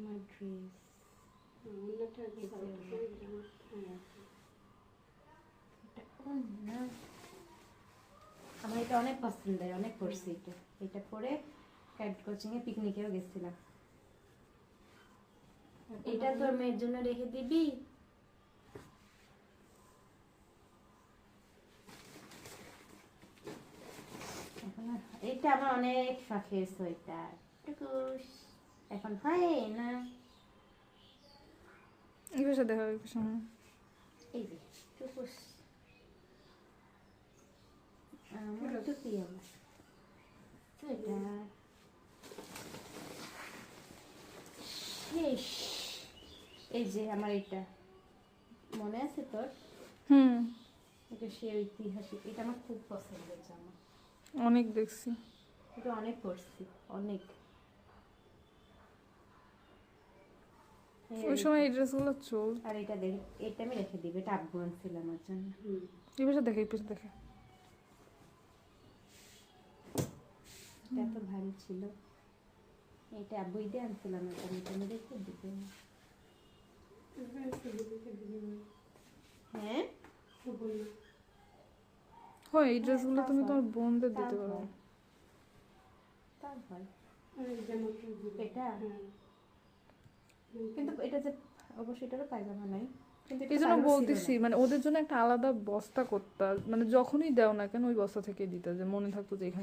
আমার ড্রেস আমার এটা অনেক পছন্দের, অনেক পড়ছি এটা। এটা পরে ক্যাট কোচিংয়ে পিকনিকেও গেছিলাম। এটা তোর মেয়ের জন্য রেখে দিবি? এটা আমার অনেক শখের সোয়েটার, টুকুস। এখন হয় না, এই পাশে দেখা, এই পাশে। এই যে টুকুস আমার টুপি, আমার সোয়েটার শেষ। এই যে আমার এটা মনে আছে তোর? এটা সে ঐতিহাসিক, এটা আমার খুব পছন্দের জামা। অনেক দেখছি, এটা অনেক পরছি, অনেক। ওই সময় এই ড্রেসগুলো চল। আর এটা দেখ, এটা আমি রেখে দিবি, এটা আব্বু আনছিল আমার জন্য। এই পাশে দেখে, এই পাশে দেখে। এটা এত ভারী ছিল, এটা আব্বুই দিয়ে আনছিল আমার জন্য, এটা আমি রেখে দিবি। হ্যাঁ হয়, এই ড্রেসগুলো তুমি তোমার বোনদের দিতে পারো। তার হয় এটা, কিন্তু এটা যে অবশ্যই এটারও পায়জামা নাই, কিন্তু এই জন্য বলতেছি, মানে ওদের জন্য একটা আলাদা বস্তা করতে, মানে যখনই দাও না কেন ওই বস্তা থেকে দিতে, যে মনে থাকতো যে এখানে